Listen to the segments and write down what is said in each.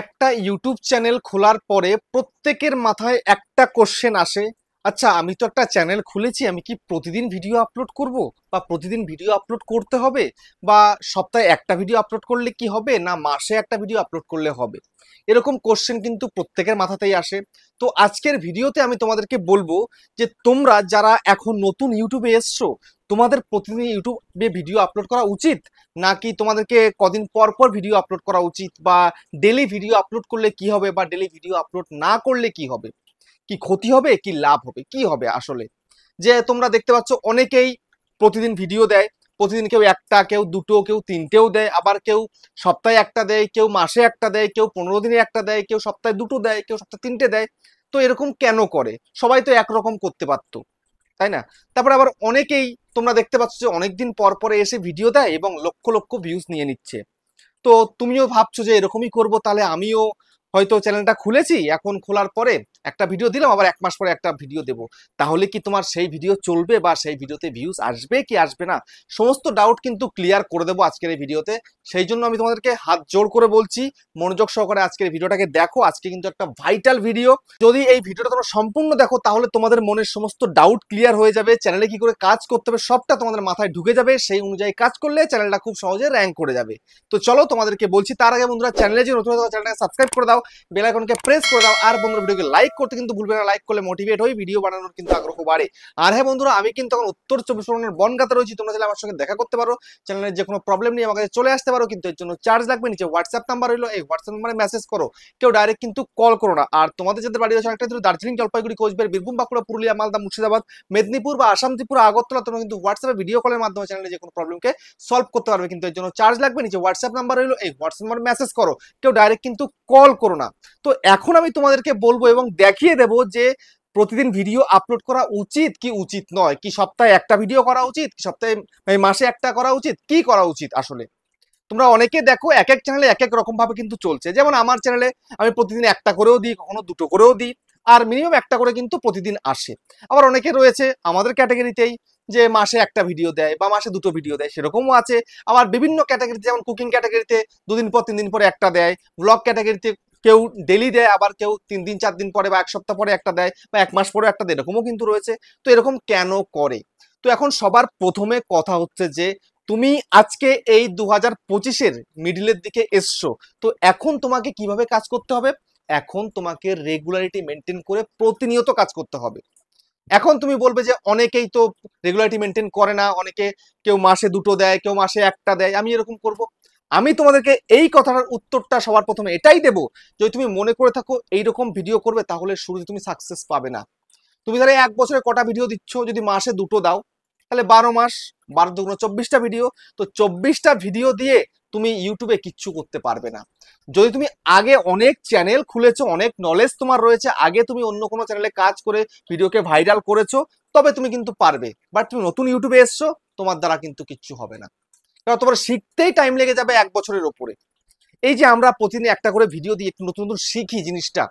একটা YouTube channel খোলার পরে প্রত্যেকের মাথায় একটা কোশ্চেন আসে, আচ্ছা আমি তো একটা চ্যানেল খুলেছি, আমি কি প্রতিদিন ভিডিও আপলোড করব, বা প্রতিদিন ভিডিও আপলোড করতে হবে, বা সপ্তাহে একটা ভিডিও আপলোড করলে কি হবে, না মাসে একটা ভিডিও আপলোড করলে হবে? এরকম কোশ্চেন কিন্তু প্রত্যেকের মাথাতেই আসে। তো আজকের ভিডিওতে আমি তোমাদেরকে বলবো যে তোমরা যারা এখন নতুন ইউটিউবে এসছো, তোমাদের প্রতিদিন ইউটিউবে ভিডিও আপলোড করা উচিত, নাকি তোমাদেরকে কদিন পর পর ভিডিও আপলোড করা উচিত, বা ডেলি ভিডিও আপলোড করলে কি হবে, বা ডেলি ভিডিও আপলোড না করলে কি হবে, কি ক্ষতি হবে কি লাভ হবে, কি হবে আসলে। যে তোমরা দেখতে পাচ্ছ অনেকেই প্রতিদিন ভিডিও দেয়, প্রতিদিন কেউ একটা, কেউ দুটো, কেউ তিনটেও দেয়, আবার কেউ সপ্তাহে একটা দেয়, কেউ মাসে একটা দেয়, কেউ 15 দিনে একটা দেয়, কেউ সপ্তাহে দুটো দেয়, কেউ সপ্তাহে তিনটে দেয়। তো এরকম কেন করে? সবাই তো একরকম করতে পারতো, তাই না? তারপরে আবার অনেকেই তোমরা দেখতে পাচ্ছ যে অনেকদিন পর পরে এসে ভিডিও দেয় এবং লক্ষ লক্ষ ভিউজ নিয়ে নিচ্ছে। তো তুমিও ভাবছো যে এরকমই করব, তাহলে আমিও হয়তো চ্যানেলটা খুলেছি, এখন খোলার পরে একটা ভিডিও দিলাম, আবার 1 মাস পরে একটা ভিডিও দেবো। তাহলে কি তোমার সেই ভিডিও চলবে, বা সেই ভিডিওতে ভিউজ আসবে কি আসবে না? সমস্ত ডাউট কিন্তু ক্লিয়ার করে দেবো আজকের এই ভিডিওতে। সেই জন্য আমি তোমাদেরকে হাত জোড় করে বলছি, মনোযোগ সহকারে আজকের ভিডিওটাকে দেখো। আজকে কিন্তু একটা ভাইটাল ভিডিও। যদি এই ভিডিওটা তোমরা সম্পূর্ণ দেখো, তাহলে তোমাদের মনের সমস্ত ডাউট ক্লিয়ার হয়ে যাবে। চ্যানেলে কি করে কাজ করতে হবে সবটা তোমাদের মাথায় ঢুকে যাবে। সেই অনুযায়ী কাজ করলে চ্যানেলটা খুব সহজে র্যাঙ্ক করে যাবে। তো চলো তোমাদেরকে বলছি, তার আগে বন্ধুরা চ্যানেলে যে নতুন চ্যানেলটাকে সাবস্ক্রাইব করে দাও, বেল আইকনকে প্রেস করে দাও, আর বন্ধুরা ভিডিওকে লাইক করতে কিন্তু ভুলবে না। লাইক করলে মোটিভেট হই, ভিডিও বানানোর কিন্তু আগ্রহ বাড়ে। আর হ্যাঁ বন্ধুরা, আমি কিন্তু এখন উত্তর 24 পরগনার বনগাঁতে রয়েছি। তোমরা চাইলে আমার সঙ্গে দেখা করতে পারো, চ্যানেলের যে কোনো প্রবলেম নিয়ে আমার কাছে চলে আসতে পারো, কিন্তু এর জন্য চার্জ লাগবে। নিচে হোয়াটসঅ্যাপ নাম্বার হলো, এই হোয়াটসঅ্যাপ নাম্বারে মেসেজ করো, কেউ ডাইরেক্ট কিন্তু কল করো না। আর তোমাদের যাদের বাড়ি আছে অনেকটা দূরে, দার্জিলিং, জলপাইগুড়ি, কোচবিহার, বীরভূম, বাঁকুড়া, পুরুলিয়া, মালদা, মুর্শিদাবাদ, মেদিনীপুর বা আসাম, ত্রিপুরা, আগরতলা, তোমরা কিন্তু হোয়াটসঅ্যাপে ভিডিও কলের মাধ্যমে চ্যানেলে যে কোনো প্রবলেমকে সলভ করতে পারবে, কিন্তু এর জন্য চার্জ লাগবে। নিচে হোয়াটসঅ্যাপ নাম্বার হলো, এই হোয়াটসঅ্যাপ নাম্বারে মেসেজ করো, কেউ ডাইরেক্ট কিন্তু কল করো না। তো এখন আমি তোমাদেরকে বলবো এবং দেখিয়ে দেবো যে প্রতিদিন ভিডিও আপলোড করা উচিত কি উচিত নয়, কি সপ্তাহে একটা ভিডিও করা উচিত, কি সপ্তাহে মাসে একটা করা উচিত, কি করা উচিত আসলে। তোমরা অনেকে দেখো এক এক চ্যানেলে এক এক রকম ভাবে কিন্তু চলছে। যেমন আমার চ্যানেলে আমি প্রতিদিন একটা করেও দিই, কখনো দুটো করেও দিই, আর মিনিমাম একটা করে কিন্তু প্রতিদিন আসে। আবার অনেকে রয়েছে আমাদের ক্যাটাগরিতেই, যে মাসে একটা ভিডিও দেয় বা মাসে দুটো ভিডিও দেয়, সেরকমও আছে। আবার বিভিন্ন ক্যাটাগরিতে, যেমন কুকিং ক্যাটাগরিতে 2 দিন পর 3 দিন পরে একটা দেয়, ব্লগ ক্যাটাগরিতে কেউ ডেলি দেয়, আবার কেউ 3 দিন 4 দিন পরে বা 1 সপ্তাহ পরে একটা দেয়, বা 1 মাস পরে একটা দেয়, এরকমও কিন্তু রয়েছে। তো এরকম কেন করে? তো এখন সবার প্রথমে কথা হচ্ছে যে তুমি আজকে এই 2025-এর মিডিলের দিকে এসছো, তো এখন তোমাকে কিভাবে কাজ করতে হবে? এখন তোমাকে রেগুলারিটি মেনটেন করে প্রতিনিয়ত কাজ করতে হবে। এখন তুমি বলবে যে অনেকেই তো রেগুলারিটি মেনটেন করে না, অনেকে কেউ মাসে দুটো দেয়, কেউ মাসে একটা দেয়, আমি এরকম করব? আমি তোমাদেরকে এই কথাটার উত্তরটা সবার প্রথমে এটাই দেবো, যদি তুমি মনে করে থাকো এইরকম ভিডিও করবে, তাহলে শুরুতে তুমি সাকসেস পাবে না। তুমি তাহলে 1 বছরে কটা ভিডিও দিচ্ছ? যদি মাসে দুটো দাও, তাহলে 12 মাস, 12 × 2 = 24টা ভিডিও। তো 24টা ভিডিও দিয়ে তুমি ইউটিউবে কিচ্ছু করতে পারবে না। যদি তুমি আগে অনেক চ্যানেল খুলেছো, অনেক নলেজ তোমার রয়েছে, আগে তুমি অন্য কোনো চ্যানেলে কাজ করে ভিডিওকে ভাইরাল করেছো, তবে তুমি কিন্তু পারবে। বাট তুমি নতুন ইউটিউবে এসছো, তোমার দ্বারা কিন্তু কিচ্ছু হবে না, কারণ তোমার শিখতেই টাইম লেগে যাবে 1 বছরের ওপরে। এই যে আমরা প্রতিদিন একটা করে ভিডিও দিয়ে একটু নতুন নতুন শিখি জিনিসটা,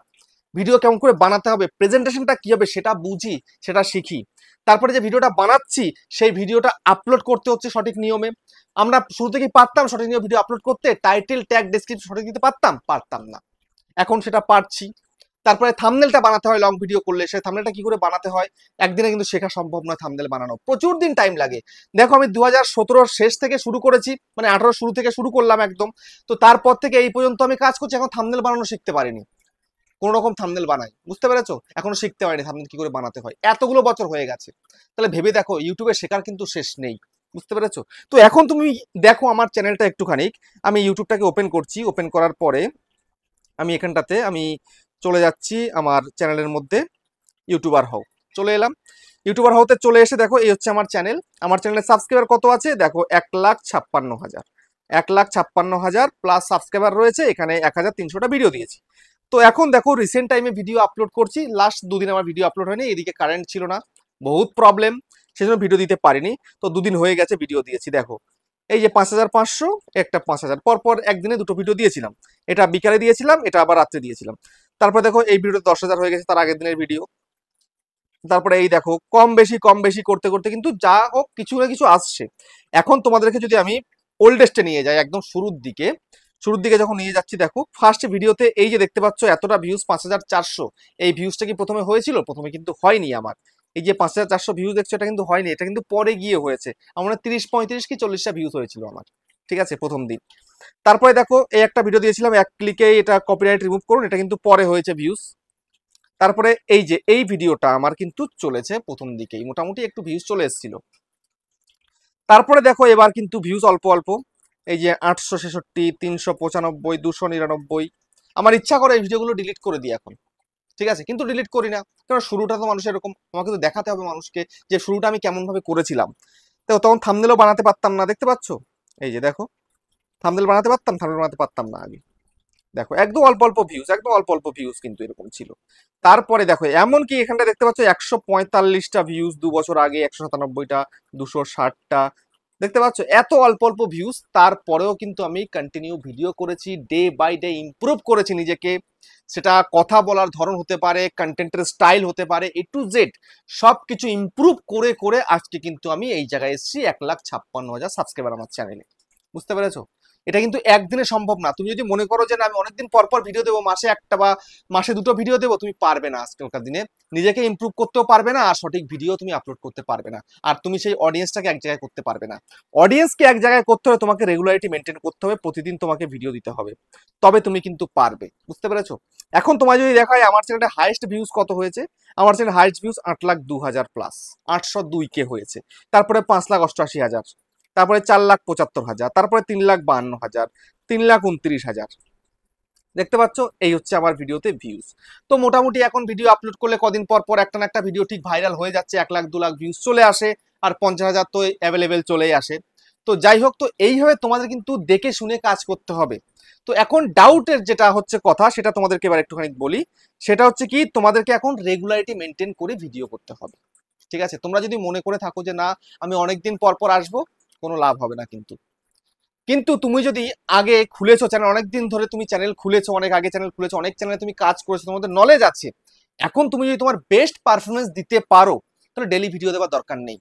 ভিডিও কেমন করে বানাতে হবে, প্রেজেন্টেশনটা কি হবে সেটা বুঝি, সেটা শিখি। তারপরে যে ভিডিওটা বানাচ্ছি, সেই ভিডিওটা আপলোড করতে হচ্ছে সঠিক নিয়মে। আমরা শুরু থেকেই পারতাম সঠিক নিয়মে ভিডিও আপলোড করতে? টাইটেল, ট্যাগ, ডেসক্রিপশন সঠিক দিতে পারতাম? পারতাম না। এখন সেটা পারছি। তারপরে থাম্বনেলটা বানাতে হয়, লং ভিডিও করলে সেই থাম্বনেলটা কি করে বানাতে হয় একদিনে কিন্তু শেখা সম্ভব নয়। থাম্বনেল বানানো প্রচুর দিন টাইম লাগে। দেখো আমি 2017-র শেষ থেকে শুরু করেছি, মানে 18 শুরু থেকে শুরু করলাম একদম। তো তারপর থেকে এই পর্যন্ত আমি কাজ করছি, এখন থাম্বনেল বানানো শিখতে পারিনি। কোন রকম থাম্বনেল বানাই, বুঝতে পেরেছো? এখনো শিখতে পারিনি থাম্বনেল কি করে বানাতে হয়, এতগুলো বছর হয়ে গেছে। তাহলে ভেবে দেখো, ইউটিউবে শেখার কিন্তু শেষ নেই, বুঝতে পেরেছো? তো এখন তুমি দেখো আমার চ্যানেলটা একটুখানি, আমি ইউটিউবটাকে ওপেন করছি। ওপেন করার পরে আমি এখানটাতে আমি চলে যাচ্ছি আমার চ্যানেলের মধ্যে, ইউটিউবার হও, চলে এলাম। ইউটিউবার হতে চলে এসে দেখো এই হচ্ছে আমার চ্যানেল। আমার চ্যানেলের সাবস্ক্রাইবার কত আছে দেখো, 1,56,000। 1,56,000 প্লাস সাবস্ক্রাইবার রয়েছে, এখানে 1,300টা ভিডিও দিয়েছি। তো এখন দেখো রিসেন্ট টাইমে ভিডিও আপলোড করছি, লাস্ট 2 দিন আমার ভিডিও আপলোড হয়নি, এদিকে কারেন্ট ছিল না, বহুত প্রবলেম, সেজন্য ভিডিও দিতে পারিনি। তো 2 দিন হয়ে গেছে ভিডিও দিয়েছি। দেখো এই যে 5,500, একটা 5,000, পরপর একদিনে দুটো ভিডিও দিয়েছিলাম। এটা বিকালে দিয়েছিলাম, এটা আবার রাত্রে দিয়েছিলাম। তারপর দেখো এই ভিডিওতে 10,000 হয়ে গেছে, তার আগের দিনের ভিডিও। তারপরে এই দেখো কম বেশি কম বেশি করতে করতে কিন্তু যা হোক কিছু না কিছু আসছে। এখন তোমাদেরকে যদি আমি ওল্ডেস্টে নিয়ে যাই, একদম শুরুর দিকে, শুরুর দিকে যখন নিয়ে যাচ্ছি, দেখো ফার্স্ট ভিডিওতে এই যে দেখতে পাচ্ছ এতটা ভিউজ 5400, এই ভিউজটা কি প্রথমে হয়েছিল? প্রথমে কিন্তু হয়নি আমার। এই যে 5400 ভিউজ দেখছো, এটা কিন্তু হয়নি, এটা কিন্তু পরে গিয়ে হয়েছে। আমার 30 35 কি 40টা ভিউজ হয়েছিল আমার, ঠিক আছে, প্রথম দিন। তারপরে দেখো এই একটা ভিডিও দিয়েছিলাম, এক ক্লিকে এটা কপিরাইট রিমুভ করুন, এটা কিন্তু পরে হয়েছে ভিউজ। তারপরে এই যে এই ভিডিওটা আমার কিন্তু চলেছে প্রথম দিকেই, মোটামুটি একটু ভিউজ চলে এসেছিল। তারপরে দেখো এবার কিন্তু ভিউজ অল্প অল্প, এই যে 866, 395, 299। আমার ইচ্ছা করে এই ভিডিওগুলো ডিলিট করে দিই এখন, ঠিক আছে, কিন্তু ডিলিট করি না, কারণ শুরুটা তো মানুষের এরকম, আমাকে তো দেখাতে হবে মানুষকে যে শুরুটা আমি কেমন ভাবে করেছিলাম। তো তখন থাম্বনেলও বানাতে পারতাম না, দেখতে পাচ্ছ, এই যে দেখো থাম্বনেল বানাতে পারতাম, থাম্বনেল বানাতে পারতাম না আমি। দেখো একদম অল্প অল্প ভিউজ, একদম অল্প অল্প ভিউজ কিন্তু এরকম ছিল। তারপরে দেখো এমনকি এখানটা দেখতে পাচ্ছ 145টা ভিউজ 2 বছর আগে, 197টা, 260টা, দেখতে পাচ্ছ এত অল্প অল্প ভিউজ। তারপরেও কিন্তু আমি কন্টিনিউ ভিডিও করেছি, ডে বাই ডে ইমপ্রুভ করেছি নিজেকে। সেটা কথা বলার ধরন হতে পারে, কন্টেন্টের স্টাইল হতে পারে, A to Z সব কিছু ইমপ্রুভ করে করে আজকে কিন্তু আমি এই জায়গায় এসেছি, 1,56,000 সাবস্ক্রাইবার আমার চ্যানেলে। বুঝতে পেরেছো? এটা কিন্তু একদিনে সম্ভব না। তুমি যদি মনে করো যে না আমি অনেকদিন পর পর ভিডিও দেবো, মাসে একটা বা মাসে দুটো ভিডিও দেবো, তুমি পারবে না আজকালকার দিনে। নিজেকে ইমপ্রুভ করতেও পারবে না, আর সঠিক ভিডিও তুমি আপলোড করতে পারবে না, আর তুমি সেই অডিয়েন্সটাকে এক জায়গায় করতে পারবে না। অডিয়েন্সকে এক জায়গায় করতে হবে, তোমাকে রেগুলারিটি মেনটেন করতে হবে, প্রতিদিন তোমাকে ভিডিও দিতে হবে, তবে তুমি কিন্তু পারবে। বুঝতে পেরেছো? এখন তোমার যদি দেখায় আমার চ্যানেলে হাইয়েস্ট ভিউজ কত হয়েছে, আমার channel highest views 8,02,000 plus, 802K হয়েছে। তারপরে 5,88,000, তারপরে 4,75,000, তারপরে 3,52,000, 3,29,000। দেখতে পাচ্ছ এই হচ্ছে আমার ভিডিওতে ভিউজ। তো মোটামুটি এখন ভিডিও আপলোড করলে কদিন পর পর একটা না একটা ভিডিও ঠিক ভাইরাল হয়ে যাচ্ছে, 1,00,000 2,00,000 ভিউজ চলে আসে, আর 50,000 তো অ্যাভেলেবেল চলেই আসে। তো যাই হোক, তো এইভাবে তোমাদের কিন্তু দেখে শুনে কাজ করতে হবে। তো এখন ডাউটের যেটা হচ্ছে কথা, সেটা তোমাদেরকে এবার একটুখানি বলি। সেটা হচ্ছে কি, তোমাদেরকে এখন রেগুলারিটি মেনটেন করে ভিডিও করতে হবে, ঠিক আছে? তোমরা যদি মনে করে থাকো যে না আমি অনেকদিন পর পর আসবো, কোনো লাভ হবে না কিন্তু। কিন্তু তুমি যদি আগে খুলেছো চ্যানেল, অনেকদিন ধরে তুমি চ্যানেল খুলেছো, অনেক আগে চ্যানেল খুলেছো, অনেক চ্যানেলে তুমি কাজ করেছো, তোমাদের নলেজ আছে, এখন তুমি যদি তোমার বেস্ট পারফরমেন্স দিতে পারো, তাহলে ডেলি ভিডিও দেওয়ার দরকার নেই।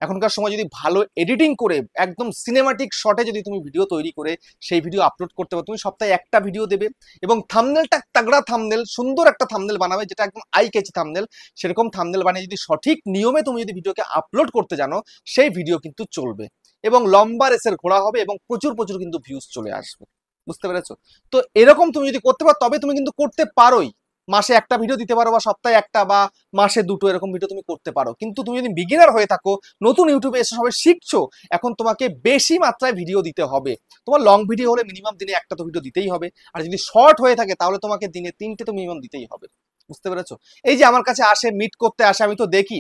এখনকার সময় যদি ভালো এডিটিং করে একদম সিনেমাটিক শটে যদি তুমি ভিডিও তৈরি করে সেই ভিডিও আপলোড করতে পারো, তুমি সপ্তাহে একটা ভিডিও দেবে, এবং থাম্বনেলটা তাগড়া থাম্বনেল, সুন্দর একটা থাম্বনেল বানাবে, যেটা একদম আই ক্যাচি থাম্বনেল। সেরকম থাম্বনেল বানিয়ে যদি সঠিক নিয়মে তুমি যদি ভিডিওকে আপলোড করতে জানো, সেই ভিডিও কিন্তু চলবে, এবং লম্বা রেসের ঘোড়া হবে, এবং প্রচুর প্রচুর কিন্তু ভিউজ চলে আসবে। বুঝতে পেরেছো? তো এরকম তুমি যদি করতে পারো, তবে তুমি কিন্তু করতে পারোই, মাসে একটা ভিডিও দিতে পারো, বা সপ্তাহে একটা, বা মাসে দুটো এরকম ভিডিও তুমি করতে পারো। কিন্তু তুমি যদি বিগিনার হয়ে থাকো, নতুন ইউটিউবে এসে সবাই শিখছো, এখন তোমাকে বেশি মাত্রায় ভিডিও দিতে হবে। তোমার লং ভিডিও হলে মিনিমাম দিনে একটা তো ভিডিও দিতেই হবে, আর যদি শর্ট হয়ে থাকে তাহলে তোমাকে দিনে 3টে তো মিনিমাম দিতেই হবে। বুঝতে পেরেছো? এই যে আমার কাছে আসে, মিট করতে আসে, আমি তো দেখি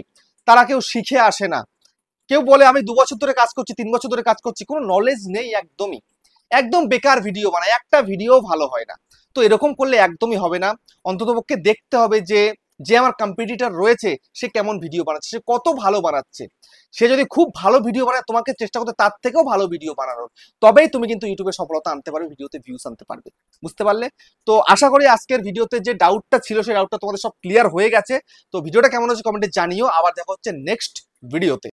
তারা কেউ শিখে আসে না। কেউ বলে আমি 2 বছর ধরে কাজ করছি, 3 বছর ধরে কাজ করছি, কোনো নলেজ নেই একদমই, একদম বেকার ভিডিও বানায়, একটা ভিডিও ভালো হয় না। তো এরকম করলে একদমই হবে না। অন্ততপক্ষে দেখতে হবে যে যে আমার কম্পিটিটর রয়েছে সে কেমন ভিডিও বানাচ্ছে, সে কত ভালো বানাচ্ছে। সে যদি খুব ভালো ভিডিও বানায়, তোমাকে চেষ্টা করতে তার থেকেও ভালো ভিডিও বানানোর, তবেই তুমি কিন্তু ইউটিউবে সফলতা আনতে পারবে, ভিডিওতে ভিউজ আনতে পারবে। বুঝতে পারলে? তো আশা করি আজকের ভিডিওতে যে ডাউটটা ছিল সেই ডাউটটা তোমাদের সব ক্লিয়ার হয়ে গেছে। তো ভিডিওটা কেমন হচ্ছে কমেন্টে জানিও। আবার দেখা হচ্ছে নেক্সট ভিডিওতে।